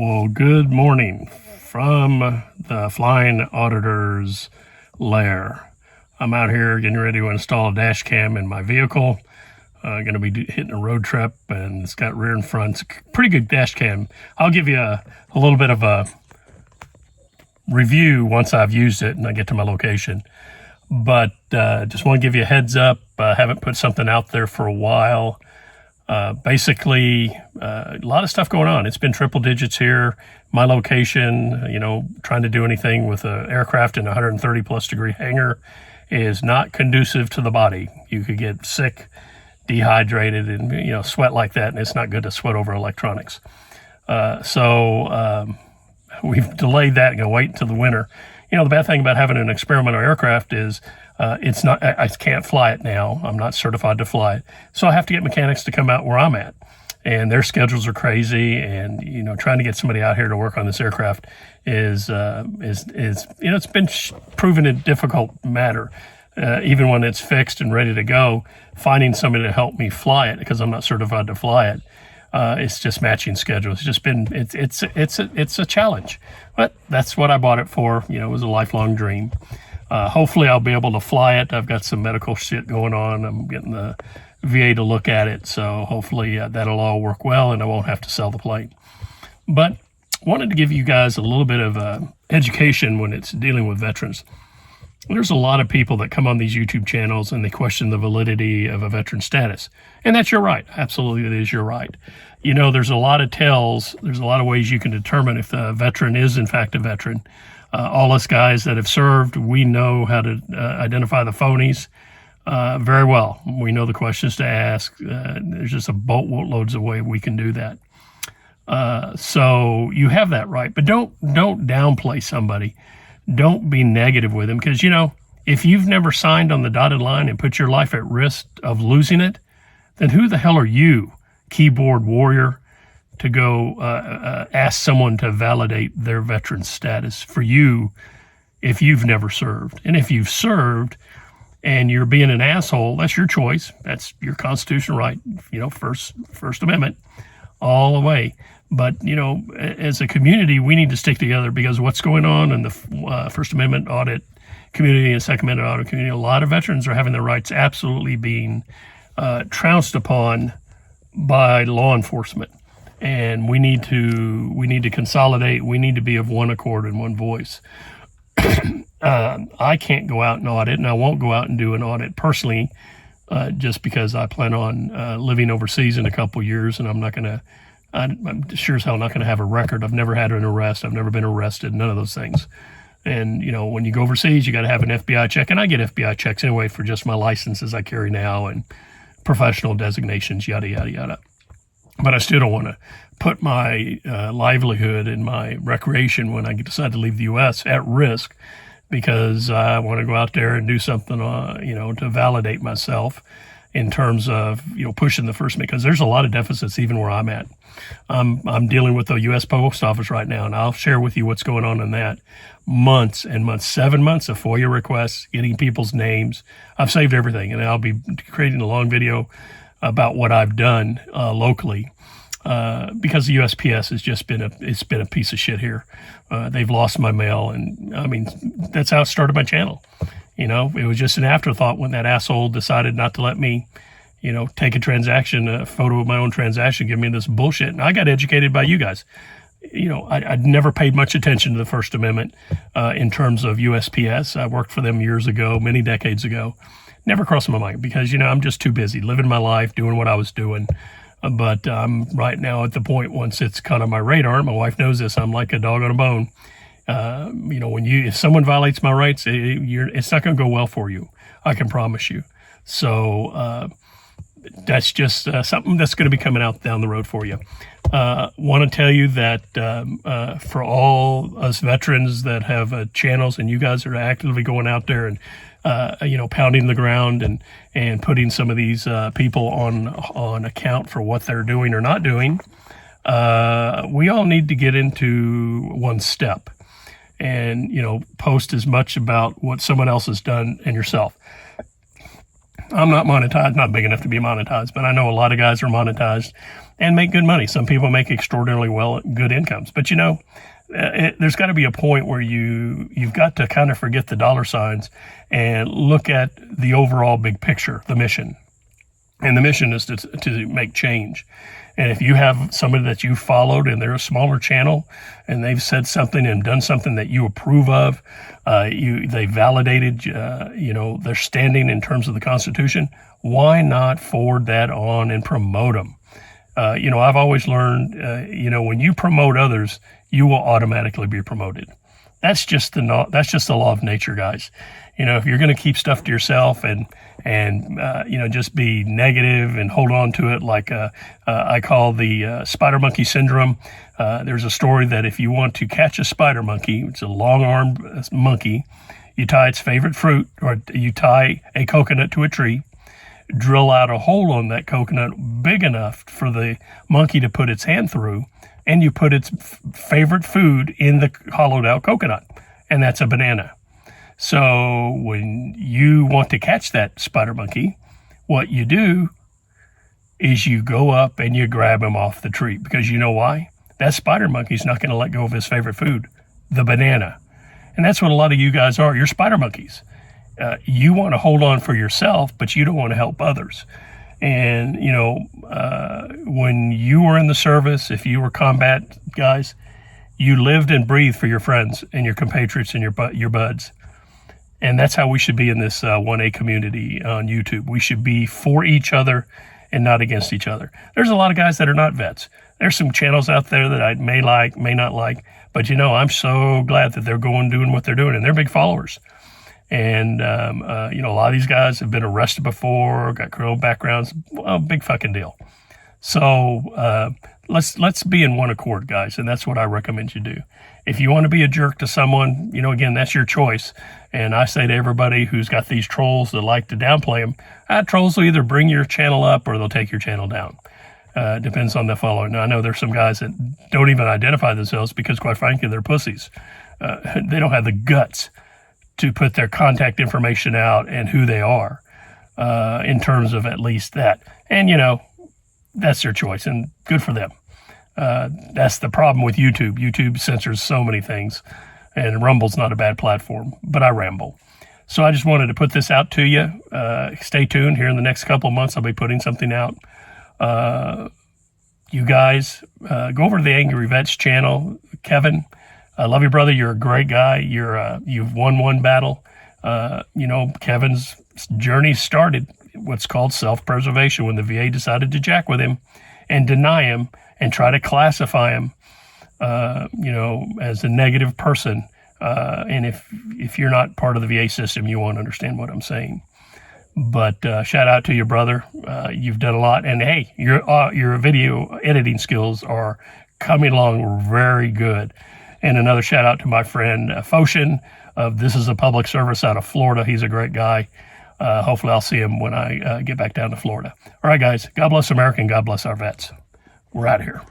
Well, good morning from the Flying Auditor's lair. I'm out here getting ready to install a dash cam in my vehicle. Going to be hitting a road trip, and it's got rear and front. It's a pretty good dash cam. I'll give you a little bit of a review once I've used it and I get to my location. But just want to give you a heads up. I haven't put something out there for a while. Basically, a lot of stuff going on. It's been triple digits here. My location, trying to do anything with an aircraft in a 130 plus degree hangar is not conducive to the body. You could get sick, dehydrated, and, sweat like that. And it's not good to sweat over electronics. So we've delayed that and going to wait until the winter. The bad thing about having an experimental aircraft is I can't fly it now. I'm not certified to fly it. So I have to get mechanics to come out where I'm at. And their schedules are crazy. And, trying to get somebody out here to work on this aircraft is it's been proven a difficult matter. Even when it's fixed and ready to go, finding somebody to help me fly it because I'm not certified to fly it. It's just matching schedules. It's just been, it's a challenge, but that's what I bought it for. It was a lifelong dream. Hopefully I'll be able to fly it. I've got some medical shit going on. I'm getting the VA to look at it. So hopefully that'll all work well and I won't have to sell the plane. But wanted to give you guys a little bit of education when it's dealing with veterans. There's a lot of people that come on these YouTube channels and they question the validity of a veteran status. And that's your right. Absolutely, it is your right. There's a lot of tells. There's a lot of ways you can determine if the veteran is, in fact, a veteran. All us guys that have served, we know how to identify the phonies very well. We know the questions to ask. There's just a boatloads of ways we can do that. So you have that right. But don't downplay somebody. Don't be negative with them because, if you've never signed on the dotted line and put your life at risk of losing it, then who the hell are you, keyboard warrior, to go ask someone to validate their veteran status for you if you've never served? And if you've served and you're being an asshole, that's your choice. That's your constitutional right, First Amendment all the way. But, as a community, we need to stick together because what's going on in the First Amendment audit community and Second Amendment audit community, a lot of veterans are having their rights absolutely being trounced upon by law enforcement. And we need to consolidate. We need to be of one accord and one voice. I can't go out and audit, and I won't go out and do an audit personally just because I plan on living overseas in a couple years, and I'm sure as hell not going to have a record. I've never had an arrest. I've never been arrested, none of those things. And, when you go overseas, you got to have an FBI check. And I get FBI checks anyway for just my licenses I carry now and professional designations, yada, yada, yada. But I still don't want to put my livelihood and my recreation when I decide to leave the U.S. at risk because I want to go out there and do something, to validate myself in terms of, pushing the First Amendment, because there's a lot of deficits even where I'm at. I'm dealing with the U.S. Post Office right now, and I'll share with you what's going on in that. Months and months, 7 months of FOIA requests, getting people's names. I've saved everything, and I'll be creating a long video about what I've done locally because the USPS has just been a piece of shit here. They've lost my mail, and that's how it started my channel. It was just an afterthought when that asshole decided not to let me, take a photo of my own transaction, give me this bullshit. And I got educated by you guys. I'd never paid much attention to the First Amendment in terms of USPS. I worked for them years ago, many decades ago. Never crossed my mind because, I'm just too busy living my life, doing what I was doing. But I'm right now at the point, once it's caught on my radar, my wife knows this, I'm like a dog on a bone. If someone violates my rights, it's not going to go well for you. I can promise you. So that's just something that's going to be coming out down the road for you. Want to tell you that for all us veterans that have channels, and you guys are actively going out there and pounding the ground and putting some of these people on account for what they're doing or not doing, we all need to get into one step and post as much about what someone else has done and yourself. I'm not monetized, not big enough to be monetized, but I know a lot of guys are monetized. and make good money. Some people make extraordinarily good incomes. But there's got to be a point where you've got to kind of forget the dollar signs and look at the overall big picture, the mission. And the mission is to make change. And if you have somebody that you followed and they're a smaller channel and they've said something and done something that you approve of, they validated, their standing in terms of the Constitution, why not forward that on and promote them? I've always learned, when you promote others, you will automatically be promoted. That's just the law of nature, guys. If you're going to keep stuff to yourself and just be negative and hold on to it, like I call the spider monkey syndrome. There's a story that if you want to catch a spider monkey, it's a long-armed monkey, you tie its favorite fruit, or you tie a coconut to a tree, drill out a hole on that coconut big enough for the monkey to put its hand through, and you put its favorite food in the hollowed out coconut, and that's a banana. So when you want to catch that spider monkey, what you do is you go up and you grab him off the tree, because you know why? That spider monkey's not going to let go of his favorite food, the banana. And that's what a lot of you guys are. You're spider monkeys. You want to hold on for yourself, but you don't want to help others. And, when you were in the service, if you were combat guys, you lived and breathed for your friends and your compatriots and your buds. And that's how we should be in this 1A community on YouTube. We should be for each other and not against each other. There's a lot of guys that are not vets. There's some channels out there that I may like, may not like, but I'm so glad that they're doing what they're doing, and they're big followers. And, a lot of these guys have been arrested before, got criminal backgrounds. Well, big fucking deal. So let's be in one accord, guys, and that's what I recommend you do. If you want to be a jerk to someone, again, that's your choice. And I say to everybody who's got these trolls that like to downplay them, trolls will either bring your channel up or they'll take your channel down. Depends on the following. Now, I know there's some guys that don't even identify themselves because, quite frankly, they're pussies. They don't have the guts to put their contact information out and who they are in terms of at least that. And, that's their choice, and good for them. That's the problem with YouTube. YouTube censors so many things, and Rumble's not a bad platform, but I ramble. So I just wanted to put this out to you. Stay tuned. Here in the next couple of months, I'll be putting something out. You guys, go over to the Angry Vets channel. Kevin, I love you, brother. You're a great guy. You've won one battle. Kevin's journey started what's called self-preservation, when the VA decided to jack with him and deny him and try to classify him, as a negative person. And if you're not part of the VA system, you won't understand what I'm saying. But shout out to you, brother. You've done a lot. And hey, your video editing skills are coming along very good. And another shout out to my friend Foshin of This Is a Public Service out of Florida. He's a great guy. Hopefully I'll see him when I get back down to Florida. All right, guys. God bless America and God bless our vets. We're out of here.